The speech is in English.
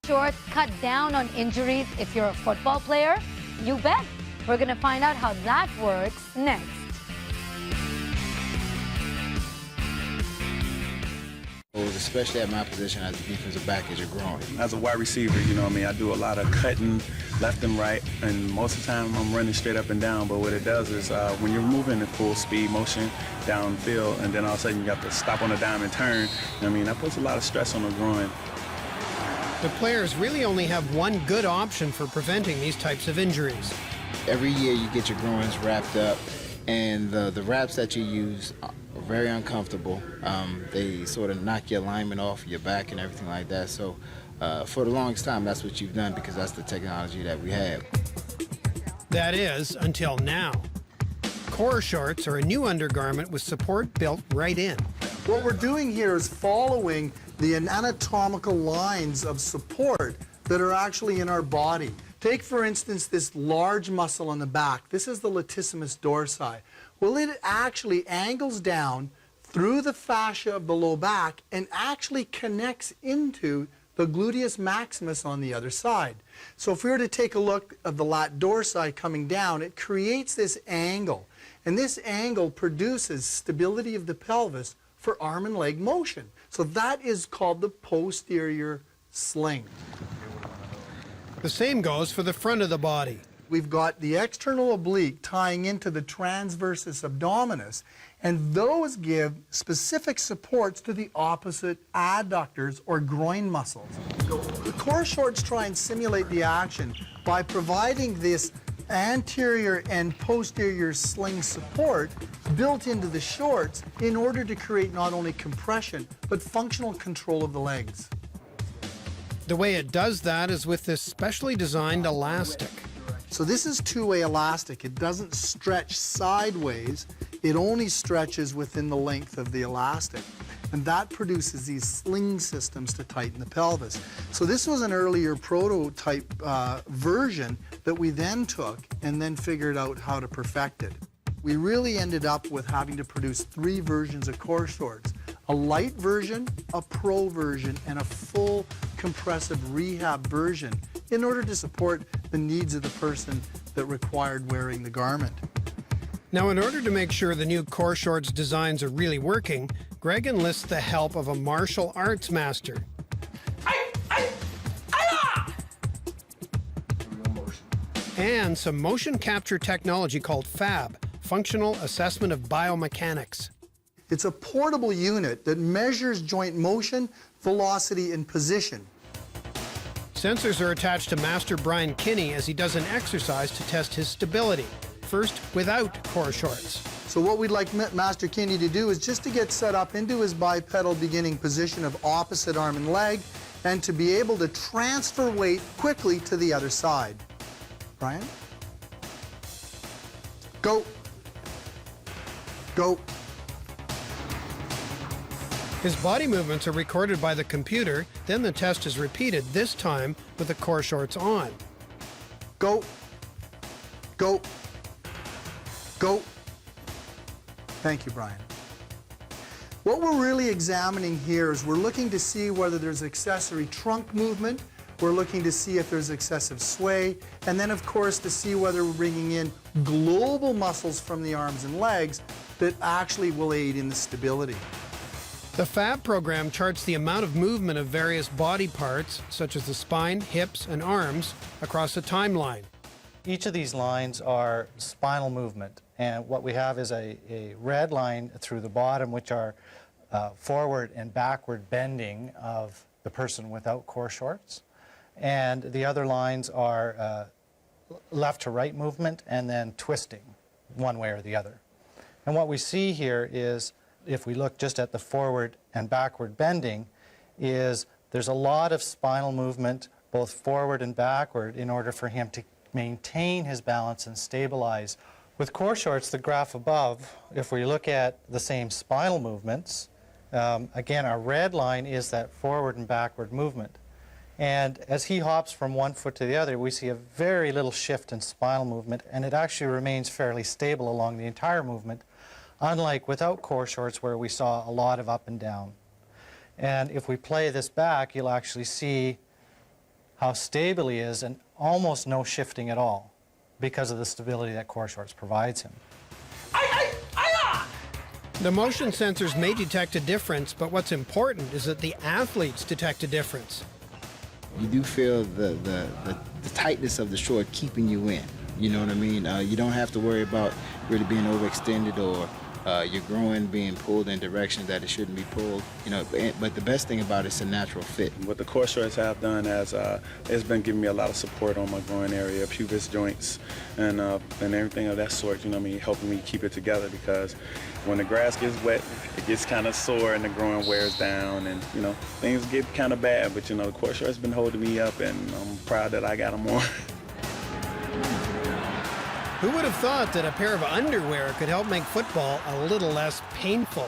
Shorts cut down on injuries if you're a football player? You bet. We're going to find out how that works next. Especially at my position as a defensive back as you're growing. As a wide receiver, you know what I mean, I do a lot of cutting left and right, and most of the time I'm running straight up and down, but what it does is when you're moving in full speed motion downfield, and then all of a sudden you have to stop on a dime and turn, you know what I mean, that puts a lot of stress on the groin. The players really only have one good option for preventing these types of injuries. Every year you get your groins wrapped up, and the wraps that you use are very uncomfortable. They sort of knock your alignment off your back and everything like that. So for the longest time, that's what you've done because that's the technology that we have. That is, until now. Coreshorts are a new undergarment with support built right in. What we're doing here is following the anatomical lines of support that are actually in our body. Take, for instance, this large muscle on the back. This is the latissimus dorsi. Well, it actually angles down through the fascia of the low back and actually connects into the gluteus maximus on the other side. So if we were to take a look at the lat dorsi coming down, it creates this angle. And this angle produces stability of the pelvis for arm and leg motion. So that is called the posterior sling. The same goes for the front of the body. We've got the external oblique tying into the transversus abdominis, and those give specific supports to the opposite adductors or groin muscles. The Coreshorts try and simulate the action by providing this anterior and posterior sling support built into the shorts in order to create not only compression, but functional control of the legs. The way it does that is with this specially designed elastic. So this is two-way elastic. It doesn't stretch sideways. It only stretches within the length of the elastic. And that produces these sling systems to tighten the pelvis. So this was an earlier prototype version that we then took and then figured out how to perfect it. We really ended up with having to produce 3 versions of Coreshorts: a light version, a pro version, and a full compressive rehab version in order to support the needs of the person that required wearing the garment. Now, in order to make sure the new Coreshorts designs are really working, Greg enlists the help of a martial arts master. And some motion capture technology called FAB, Functional Assessment of Biomechanics. It's a portable unit that measures joint motion, velocity, and position. Sensors are attached to Master Brian Kinney as he does an exercise to test his stability, first without Coreshorts. So what we'd like Master Kinney to do is just to get set up into his bipedal beginning position of opposite arm and leg, and to be able to transfer weight quickly to the other side. Brian? Go. Go. His body movements are recorded by the computer, then the test is repeated, this time with the Coreshorts on. Go. Go. Go. Thank you, Brian. What we're really examining here is we're looking to see whether there's accessory trunk movement, we're looking to see if there's excessive sway, and then of course to see whether we're bringing in global muscles from the arms and legs that actually will aid in the stability. The FAB program charts the amount of movement of various body parts, such as the spine, hips, and arms, across a timeline. Each of these lines are spinal movement, and what we have is a red line through the bottom, which are forward and backward bending of the person without Coreshorts. And the other lines are left to right movement and then twisting one way or the other. And what we see here is, if we look just at the forward and backward bending, is there's a lot of spinal movement both forward and backward in order for him to maintain his balance and stabilize. With Coreshorts, the graph above, if we look at the same spinal movements, again, our red line is that forward and backward movement. And as he hops from one foot to the other, we see a very little shift in spinal movement, and it actually remains fairly stable along the entire movement, unlike without Coreshorts, where we saw a lot of up and down. And if we play this back, you'll actually see how stable he is, and almost no shifting at all because of the stability that Coreshorts provides him. The motion sensors may detect a difference, but what's important is that the athletes detect a difference. You do feel the tightness of the short keeping you in. You know what I mean? You don't have to worry about really being overextended or your groin being pulled in directions that it shouldn't be pulled. You know, but the best thing about it's a natural fit. What the Coreshorts have done is it's been giving me a lot of support on my groin area, pubis joints, and everything of that sort. You know what I mean? Helping me keep it together, because when the grass gets wet, it gets kind of sore and the groin wears down, and you know things get kind of bad. But you know, the Coreshorts been holding me up, and I'm proud that I got them on. Who would have thought that a pair of underwear could help make football a little less painful?